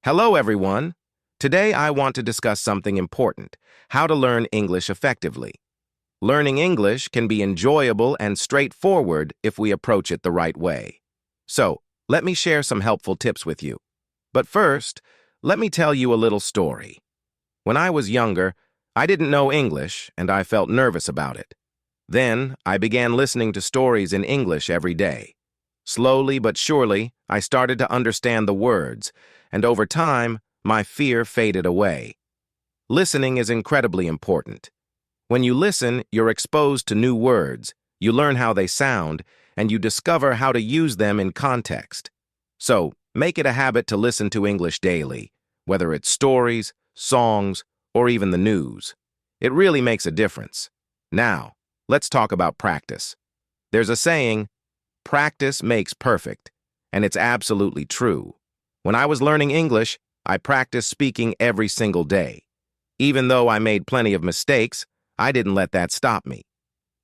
Hello, everyone. Today I want to discuss something important: how to learn English effectively. Learning English can be enjoyable and straightforward if we approach it the right way. So, let me share some helpful tips with you. But first, let me tell you a little story. When I was younger, I didn't know English and I felt nervous about it. Then, I began listening to stories in English every day. Slowly but surely, I started to understand the words, and over time, my fear faded away. Listening is incredibly important. When you listen, you're exposed to new words, you learn how they sound, and you discover how to use them in context. So, make it a habit to listen to English daily, whether it's stories, songs, or even the news. It really makes a difference. Now, let's talk about practice. There's a saying, "Practice makes perfect," and it's absolutely true. When I was learning English, I practiced speaking every single day. Even though I made plenty of mistakes, I didn't let that stop me.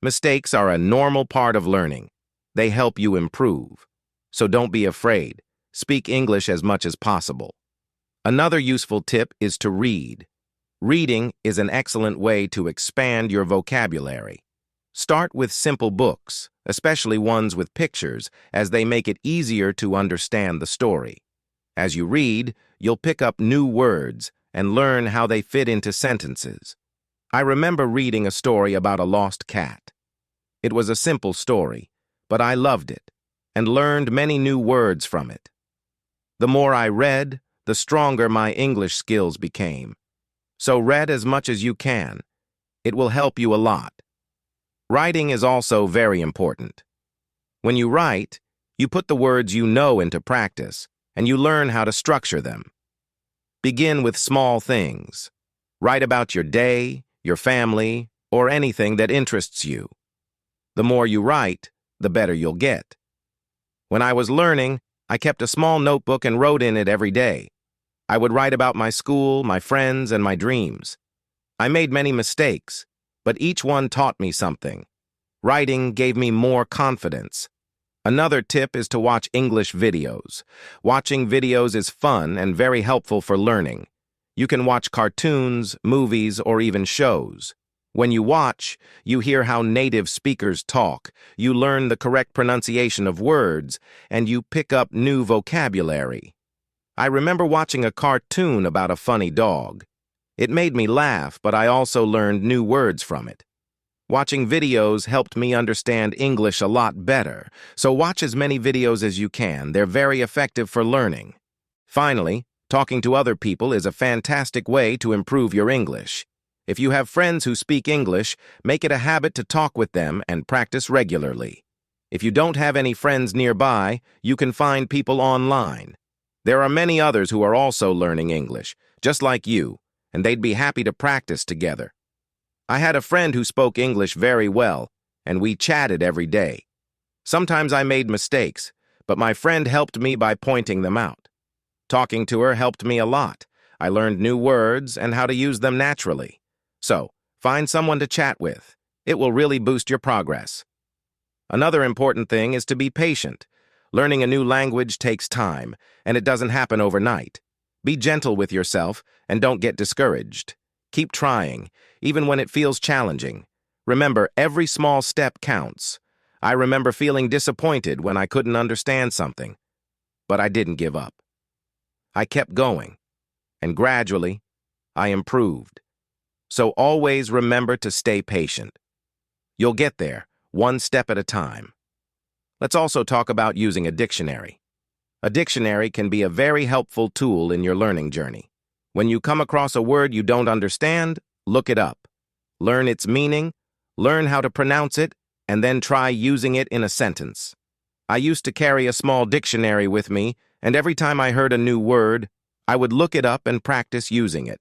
Mistakes are a normal part of learning. They help you improve. So don't be afraid. Speak English as much as possible. Another useful tip is to read. Reading is an excellent way to expand your vocabulary. Start with simple books, especially ones with pictures, as they make it easier to understand the story. As you read, you'll pick up new words and learn how they fit into sentences. I remember reading a story about a lost cat. It was a simple story, but I loved it and learned many new words from it. The more I read, the stronger my English skills became. So read as much as you can. It will help you a lot. Writing is also very important. When you write, you put the words you know into practice, and you learn how to structure them. Begin with small things. Write about your day, your family, or anything that interests you. The more you write, the better you'll get. When I was learning, I kept a small notebook and wrote in it every day. I would write about my school, my friends, and my dreams. I made many mistakes, but each one taught me something. Writing gave me more confidence. Another tip is to watch English videos. Watching videos is fun and very helpful for learning. You can watch cartoons, movies, or even shows. When you watch, you hear how native speakers talk, you learn the correct pronunciation of words, and you pick up new vocabulary. I remember watching a cartoon about a funny dog. It made me laugh, but I also learned new words from it. Watching videos helped me understand English a lot better, so watch as many videos as you can. They're very effective for learning. Finally, talking to other people is a fantastic way to improve your English. If you have friends who speak English, make it a habit to talk with them and practice regularly. If you don't have any friends nearby, you can find people online. There are many others who are also learning English, just like you, and they'd be happy to practice together. I had a friend who spoke English very well, and we chatted every day. Sometimes I made mistakes, but my friend helped me by pointing them out. Talking to her helped me a lot. I learned new words and how to use them naturally. So, find someone to chat with. It will really boost your progress. Another important thing is to be patient. Learning a new language takes time, and it doesn't happen overnight. Be gentle with yourself and don't get discouraged. Keep trying, even when it feels challenging. Remember, every small step counts. I remember feeling disappointed when I couldn't understand something, but I didn't give up. I kept going, and gradually, I improved. So always remember to stay patient. You'll get there, one step at a time. Let's also talk about using a dictionary. A dictionary can be a very helpful tool in your learning journey. When you come across a word you don't understand, look it up. Learn its meaning, learn how to pronounce it, and then try using it in a sentence. I used to carry a small dictionary with me, and every time I heard a new word, I would look it up and practice using it.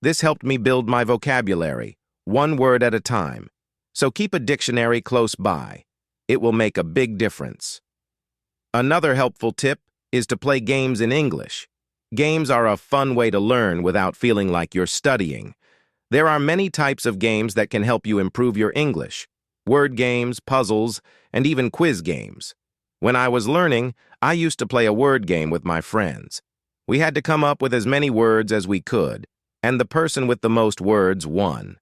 This helped me build my vocabulary, one word at a time. So keep a dictionary close by. It will make a big difference. Another helpful tip is to play games in English. Games are a fun way to learn without feeling like you're studying. There are many types of games that can help you improve your English: word games, puzzles, and even quiz games. When I was learning, I used to play a word game with my friends. We had to come up with as many words as we could, and the person with the most words won.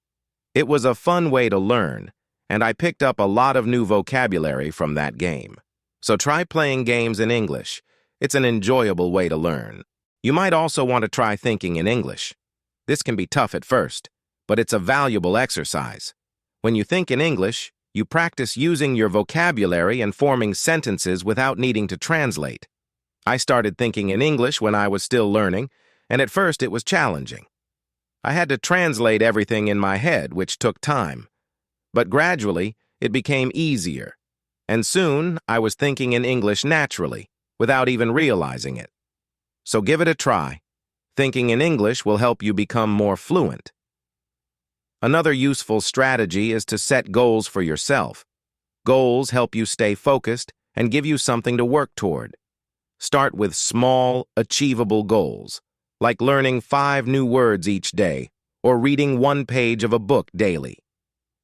It was a fun way to learn, and I picked up a lot of new vocabulary from that game. So try playing games in English. It's an enjoyable way to learn. You might also want to try thinking in English. This can be tough at first, but it's a valuable exercise. When you think in English, you practice using your vocabulary and forming sentences without needing to translate. I started thinking in English when I was still learning, and at first it was challenging. I had to translate everything in my head, which took time. But gradually, it became easier, and soon I was thinking in English naturally, without even realizing it. So give it a try. Thinking in English will help you become more fluent. Another useful strategy is to set goals for yourself. Goals help you stay focused and give you something to work toward. Start with small, achievable goals, like learning 5 new words each day or reading 1 page of a book daily.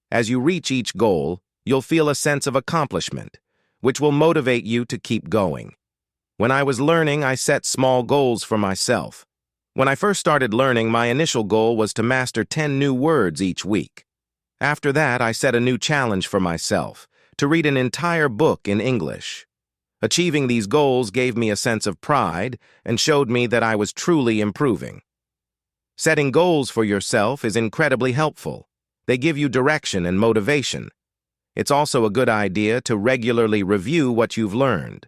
As you reach each goal, you'll feel a sense of accomplishment, which will motivate you to keep going. When I was learning, I set small goals for myself. When I first started learning, my initial goal was to master 10 new words each week. After that, I set a new challenge for myself, to read an entire book in English. Achieving these goals gave me a sense of pride and showed me that I was truly improving. Setting goals for yourself is incredibly helpful. They give you direction and motivation. It's also a good idea to regularly review what you've learned.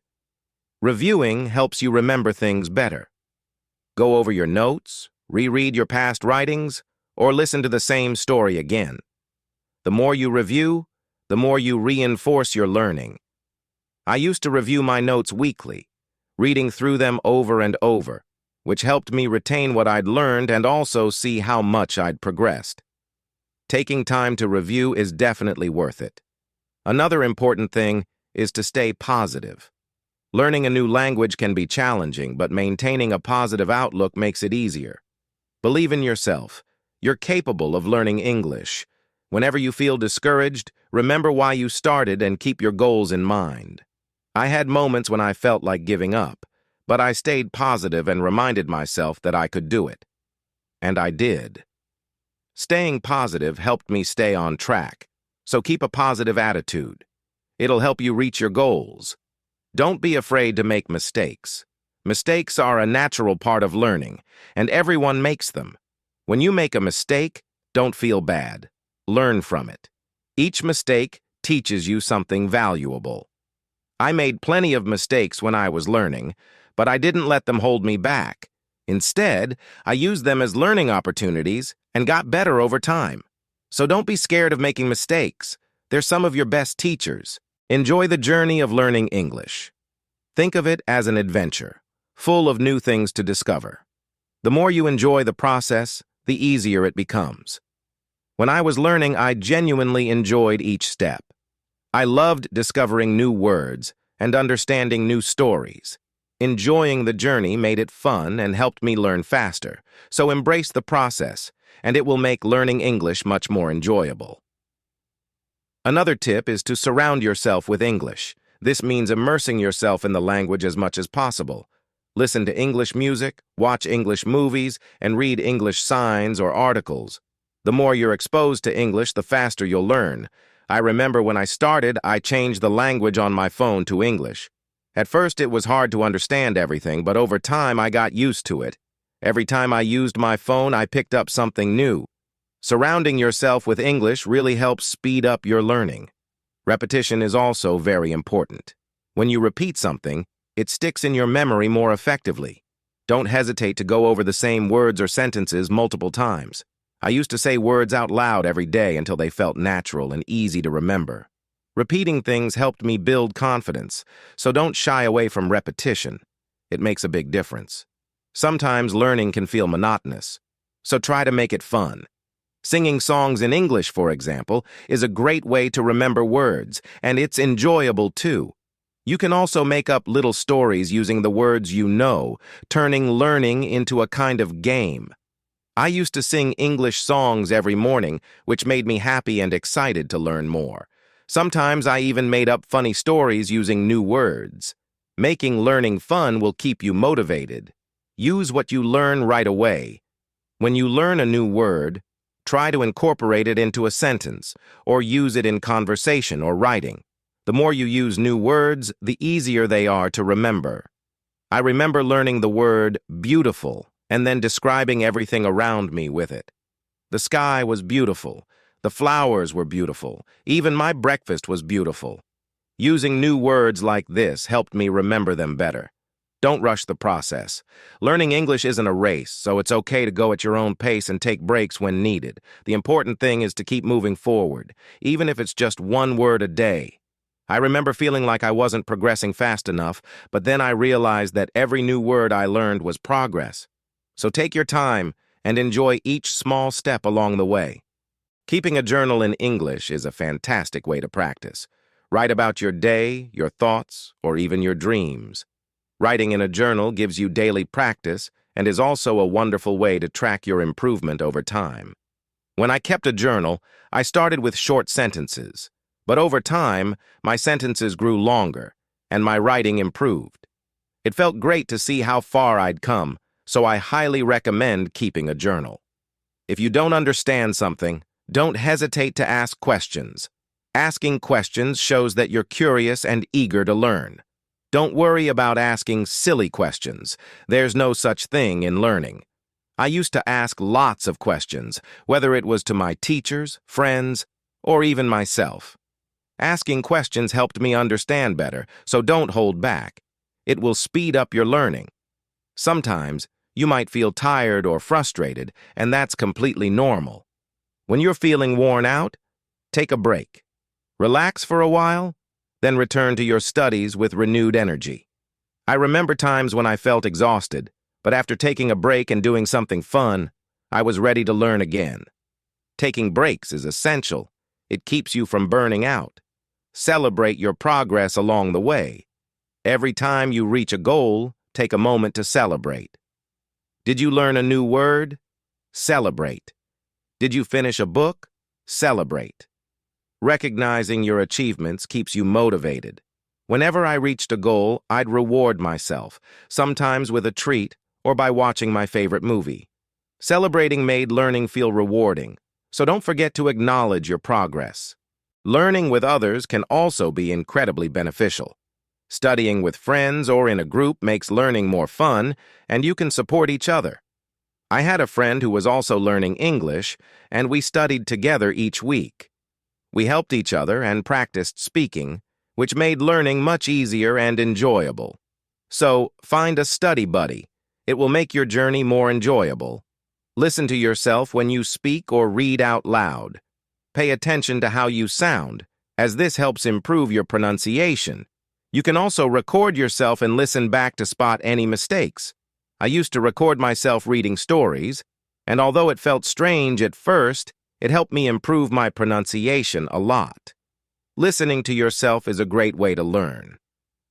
Reviewing helps you remember things better. Go over your notes, reread your past writings, or listen to the same story again. The more you review, the more you reinforce your learning. I used to review my notes weekly, reading through them over and over, which helped me retain what I'd learned and also see how much I'd progressed. Taking time to review is definitely worth it. Another important thing is to stay positive. Learning a new language can be challenging, but maintaining a positive outlook makes it easier. Believe in yourself. You're capable of learning English. Whenever you feel discouraged, remember why you started and keep your goals in mind. I had moments when I felt like giving up, but I stayed positive and reminded myself that I could do it. And I did. Staying positive helped me stay on track, so keep a positive attitude. It'll help you reach your goals. Don't be afraid to make mistakes. Mistakes are a natural part of learning, and everyone makes them. When you make a mistake, don't feel bad. Learn from it. Each mistake teaches you something valuable. I made plenty of mistakes when I was learning, but I didn't let them hold me back. Instead, I used them as learning opportunities and got better over time. So don't be scared of making mistakes. They're some of your best teachers. Enjoy the journey of learning English. Think of it as an adventure, full of new things to discover. The more you enjoy the process, the easier it becomes. When I was learning, I genuinely enjoyed each step. I loved discovering new words and understanding new stories. Enjoying the journey made it fun and helped me learn faster, so embrace the process, and it will make learning English much more enjoyable. Another tip is to surround yourself with English. This means immersing yourself in the language as much as possible. Listen to English music, watch English movies, and read English signs or articles. The more you're exposed to English, the faster you'll learn. I remember when I started, I changed the language on my phone to English. At first, it was hard to understand everything, but over time, I got used to it. Every time I used my phone, I picked up something new. Surrounding yourself with English really helps speed up your learning. Repetition is also very important. When you repeat something, it sticks in your memory more effectively. Don't hesitate to go over the same words or sentences multiple times. I used to say words out loud every day until they felt natural and easy to remember. Repeating things helped me build confidence, so don't shy away from repetition. It makes a big difference. Sometimes learning can feel monotonous, so try to make it fun. Singing songs in English, for example, is a great way to remember words, and it's enjoyable too. You can also make up little stories using the words you know, turning learning into a kind of game. I used to sing English songs every morning, which made me happy and excited to learn more. Sometimes I even made up funny stories using new words. Making learning fun will keep you motivated. Use what you learn right away. When you learn a new word, try to incorporate it into a sentence or use it in conversation or writing. The more you use new words, the easier they are to remember. I remember learning the word beautiful and then describing everything around me with it. The sky was beautiful. The flowers were beautiful. Even my breakfast was beautiful. Using new words like this helped me remember them better. Don't rush the process. Learning English isn't a race, so it's okay to go at your own pace and take breaks when needed. The important thing is to keep moving forward, even if it's just one word a day. I remember feeling like I wasn't progressing fast enough, but then I realized that every new word I learned was progress. So take your time and enjoy each small step along the way. Keeping a journal in English is a fantastic way to practice. Write about your day, your thoughts, or even your dreams. Writing in a journal gives you daily practice and is also a wonderful way to track your improvement over time. When I kept a journal, I started with short sentences, but over time, my sentences grew longer and my writing improved. It felt great to see how far I'd come, so I highly recommend keeping a journal. If you don't understand something, don't hesitate to ask questions. Asking questions shows that you're curious and eager to learn. Don't worry about asking silly questions. There's no such thing in learning. I used to ask lots of questions, whether it was to my teachers, friends, or even myself. Asking questions helped me understand better, so don't hold back. It will speed up your learning. Sometimes, you might feel tired or frustrated, and that's completely normal. When you're feeling worn out, take a break. Relax for a while, then return to your studies with renewed energy. I remember times when I felt exhausted, but after taking a break and doing something fun, I was ready to learn again. Taking breaks is essential. It keeps you from burning out. Celebrate your progress along the way. Every time you reach a goal, take a moment to celebrate. Did you learn a new word? Celebrate. Did you finish a book? Celebrate. Recognizing your achievements keeps you motivated. Whenever I reached a goal, I'd reward myself, sometimes with a treat or by watching my favorite movie. Celebrating made learning feel rewarding, so don't forget to acknowledge your progress. Learning with others can also be incredibly beneficial. Studying with friends or in a group makes learning more fun, and you can support each other. I had a friend who was also learning English, and we studied together each week. We helped each other and practiced speaking, which made learning much easier and enjoyable. So, find a study buddy. It will make your journey more enjoyable. Listen to yourself when you speak or read out loud. Pay attention to how you sound, as this helps improve your pronunciation. You can also record yourself and listen back to spot any mistakes. I used to record myself reading stories, and although it felt strange at first, it helped me improve my pronunciation a lot. Listening to yourself is a great way to learn.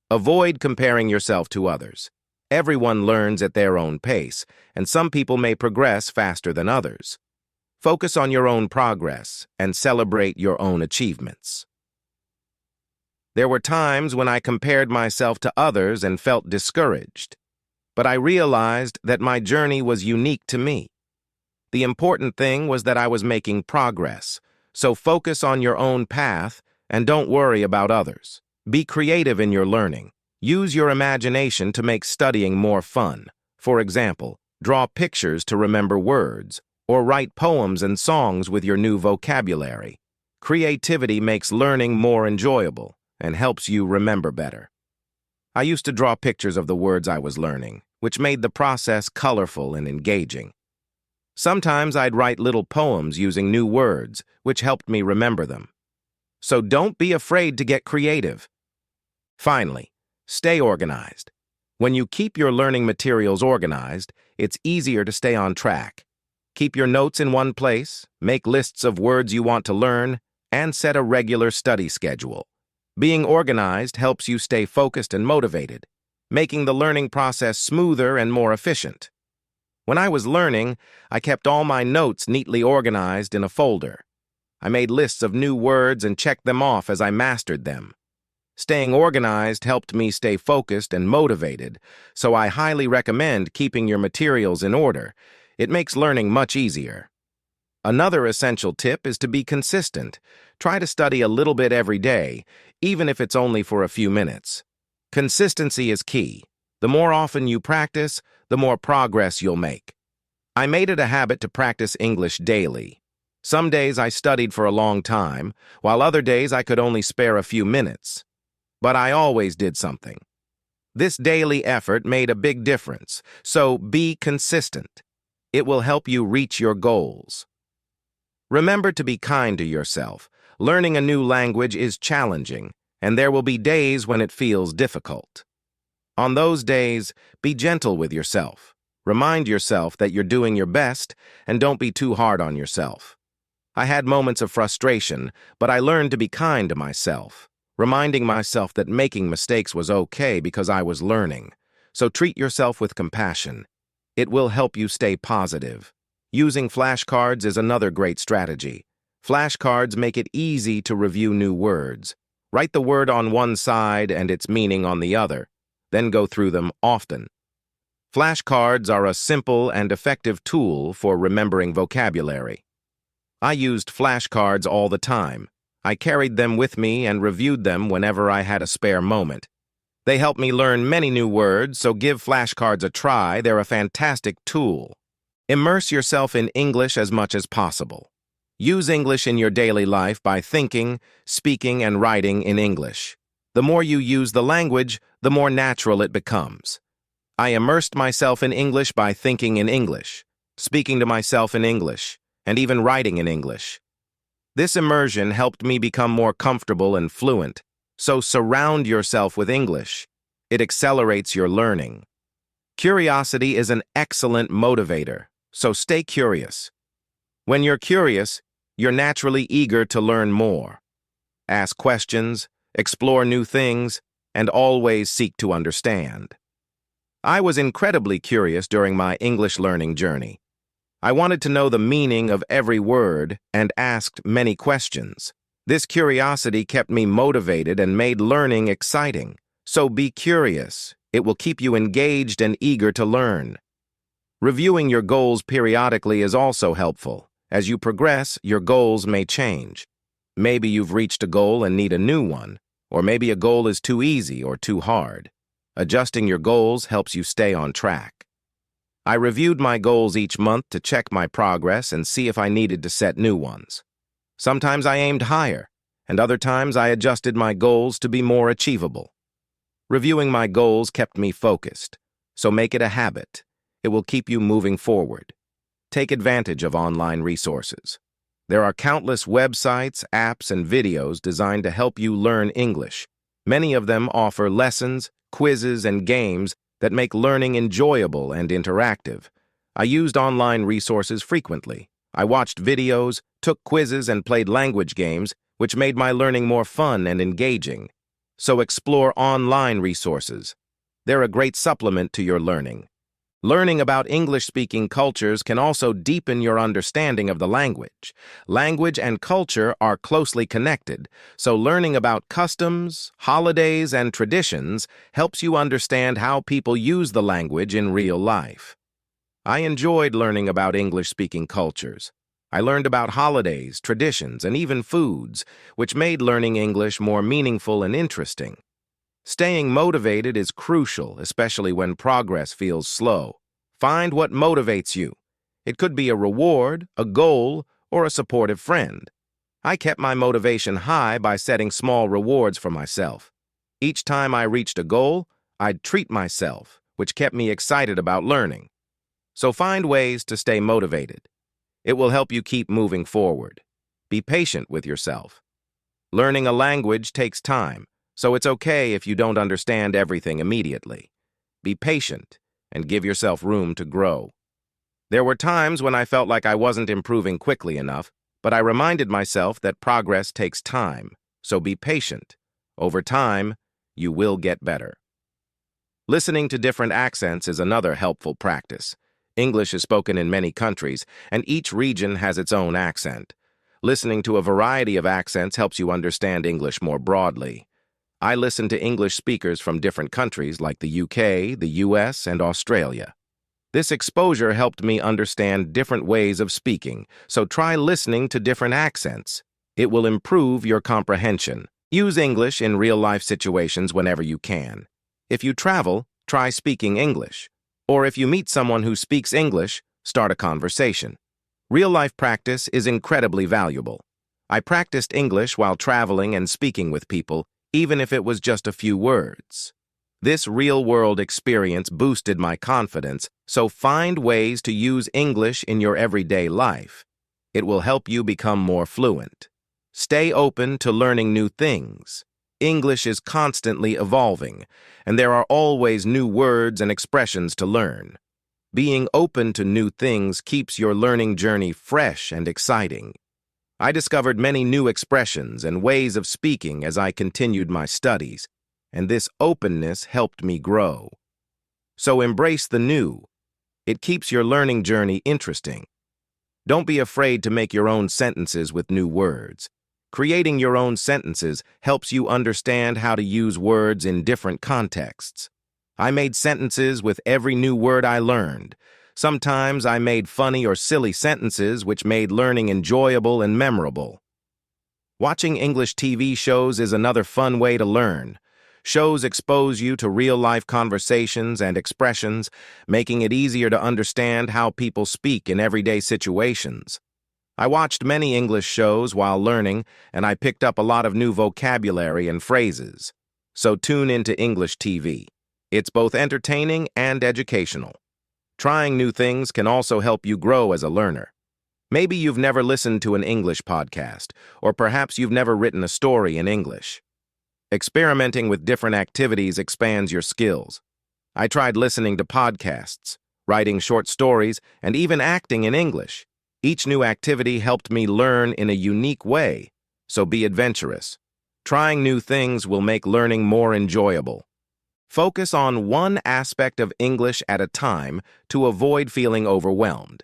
Avoid comparing yourself to others. Everyone learns at their own pace, and some people may progress faster than others. Focus on your own progress and celebrate your own achievements. There were times when I compared myself to others and felt discouraged, but I realized that my journey was unique to me. The important thing was that I was making progress, so focus on your own path and don't worry about others. Be creative in your learning. Use your imagination to make studying more fun. For example, draw pictures to remember words, or write poems and songs with your new vocabulary. Creativity makes learning more enjoyable and helps you remember better. I used to draw pictures of the words I was learning, which made the process colorful and engaging. Sometimes I'd write little poems using new words, which helped me remember them. So don't be afraid to get creative. Finally, stay organized. When you keep your learning materials organized, it's easier to stay on track. Keep your notes in one place, make lists of words you want to learn, and set a regular study schedule. Being organized helps you stay focused and motivated, making the learning process smoother and more efficient. When I was learning, I kept all my notes neatly organized in a folder. I made lists of new words and checked them off as I mastered them. Staying organized helped me stay focused and motivated, so I highly recommend keeping your materials in order. It makes learning much easier. Another essential tip is to be consistent. Try to study a little bit every day, even if it's only for a few minutes. Consistency is key. The more often you practice, the more progress you'll make. I made it a habit to practice English daily. Some days I studied for a long time, while other days I could only spare a few minutes. But I always did something. This daily effort made a big difference, so be consistent. It will help you reach your goals. Remember to be kind to yourself. Learning a new language is challenging, and there will be days when it feels difficult. On those days, be gentle with yourself. Remind yourself that you're doing your best, and don't be too hard on yourself. I had moments of frustration, but I learned to be kind to myself, reminding myself that making mistakes was okay because I was learning. So treat yourself with compassion. It will help you stay positive. Using flashcards is another great strategy. Flashcards make it easy to review new words. Write the word on one side and its meaning on the other, then go through them often. Flashcards are a simple and effective tool for remembering vocabulary. I used flashcards all the time. I carried them with me and reviewed them whenever I had a spare moment. They help me learn many new words, so give flashcards a try. They're a fantastic tool. Immerse yourself in English as much as possible. Use English in your daily life by thinking, speaking, and writing in English. The more you use the language, the more natural it becomes. I immersed myself in English by thinking in English, speaking to myself in English, and even writing in English. This immersion helped me become more comfortable and fluent, so surround yourself with English. It accelerates your learning. Curiosity is an excellent motivator, so stay curious. When you're curious, you're naturally eager to learn more. Ask questions, explore new things, and always seek to understand. I was incredibly curious during my English learning journey. I wanted to know the meaning of every word and asked many questions. This curiosity kept me motivated and made learning exciting. So be curious. It will keep you engaged and eager to learn. Reviewing your goals periodically is also helpful. As you progress, your goals may change. Maybe you've reached a goal and need a new one, or maybe a goal is too easy or too hard. Adjusting your goals helps you stay on track. I reviewed my goals each month to check my progress and see if I needed to set new ones. Sometimes I aimed higher, and other times I adjusted my goals to be more achievable. Reviewing my goals kept me focused, so make it a habit. It will keep you moving forward. Take advantage of online resources. There are countless websites, apps, and videos designed to help you learn English. Many of them offer lessons, quizzes, and games that make learning enjoyable and interactive. I used online resources frequently. I watched videos, took quizzes, and played language games, which made my learning more fun and engaging. So explore online resources. They're a great supplement to your learning. Learning about English-speaking cultures can also deepen your understanding of the language. Language and culture are closely connected, so learning about customs, holidays, and traditions helps you understand how people use the language in real life. I enjoyed learning about English-speaking cultures. I learned about holidays, traditions, and even foods, which made learning English more meaningful and interesting. Staying motivated is crucial, especially when progress feels slow. Find what motivates you. It could be a reward, a goal, or a supportive friend. I kept my motivation high by setting small rewards for myself. Each time I reached a goal, I'd treat myself, which kept me excited about learning. So find ways to stay motivated. It will help you keep moving forward. Be patient with yourself. Learning a language takes time, so it's okay if you don't understand everything immediately. Be patient and give yourself room to grow. There were times when I felt like I wasn't improving quickly enough, but I reminded myself that progress takes time, so be patient. Over time, you will get better. Listening to different accents is another helpful practice. English is spoken in many countries, and each region has its own accent. Listening to a variety of accents helps you understand English more broadly. I listen to English speakers from different countries like the UK, the US, and Australia. This exposure helped me understand different ways of speaking, so try listening to different accents. It will improve your comprehension. Use English in real-life situations whenever you can. If you travel, try speaking English. Or if you meet someone who speaks English, start a conversation. Real-life practice is incredibly valuable. I practiced English while traveling and speaking with people, even if it was just a few words. This real-world experience boosted my confidence, so find ways to use English in your everyday life. It will help you become more fluent. Stay open to learning new things. English is constantly evolving, and there are always new words and expressions to learn. Being open to new things keeps your learning journey fresh and exciting. I discovered many new expressions and ways of speaking as I continued my studies, and this openness helped me grow. So embrace the new. It keeps your learning journey interesting. Don't be afraid to make your own sentences with new words. Creating your own sentences helps you understand how to use words in different contexts. I made sentences with every new word I learned. Sometimes I made funny or silly sentences which made learning enjoyable and memorable. Watching English TV shows is another fun way to learn. Shows expose you to real-life conversations and expressions, making it easier to understand how people speak in everyday situations. I watched many English shows while learning, and I picked up a lot of new vocabulary and phrases. So tune into English TV. It's both entertaining and educational. Trying new things can also help you grow as a learner. Maybe you've never listened to an English podcast, or perhaps you've never written a story in English. Experimenting with different activities expands your skills. I tried listening to podcasts, writing short stories, and even acting in English. Each new activity helped me learn in a unique way, so be adventurous. Trying new things will make learning more enjoyable. Focus on one aspect of English at a time to avoid feeling overwhelmed.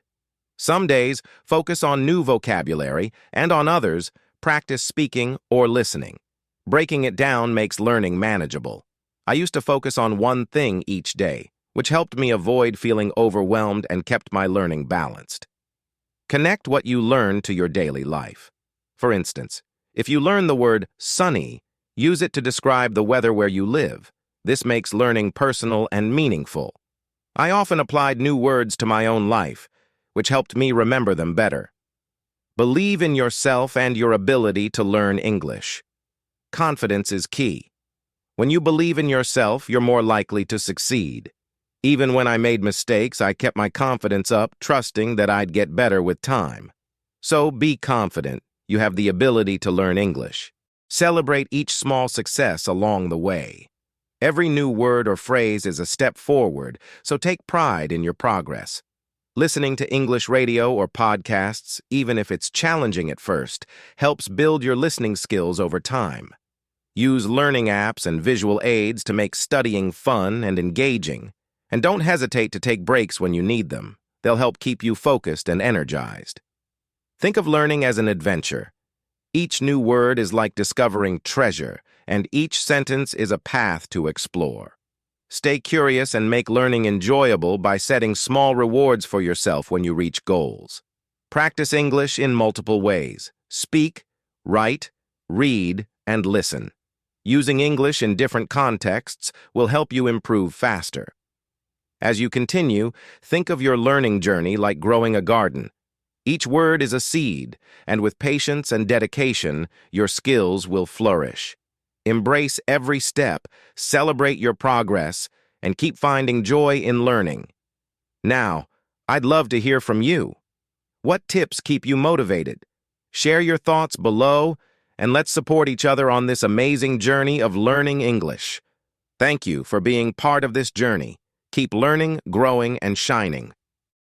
Some days, focus on new vocabulary, and on others, practice speaking or listening. Breaking it down makes learning manageable. I used to focus on one thing each day, which helped me avoid feeling overwhelmed and kept my learning balanced. Connect what you learn to your daily life. For instance, if you learn the word sunny, use it to describe the weather where you live. This makes learning personal and meaningful. I often applied new words to my own life, which helped me remember them better. Believe in yourself and your ability to learn English. Confidence is key. When you believe in yourself, you're more likely to succeed. Even when I made mistakes, I kept my confidence up, trusting that I'd get better with time. So be confident. You have the ability to learn English. Celebrate each small success along the way. Every new word or phrase is a step forward, so take pride in your progress. Listening to English radio or podcasts, even if it's challenging at first, helps build your listening skills over time. Use learning apps and visual aids to make studying fun and engaging. And don't hesitate to take breaks when you need them. They'll help keep you focused and energized. Think of learning as an adventure. Each new word is like discovering treasure, and each sentence is a path to explore. Stay curious and make learning enjoyable by setting small rewards for yourself when you reach goals. Practice English in multiple ways. Speak, write, read, and listen. Using English in different contexts will help you improve faster. As you continue, think of your learning journey like growing a garden. Each word is a seed, and with patience and dedication, your skills will flourish. Embrace every step, celebrate your progress, and keep finding joy in learning. Now, I'd love to hear from you. What tips keep you motivated? Share your thoughts below, and let's support each other on this amazing journey of learning English. Thank you for being part of this journey. Keep learning, growing, and shining.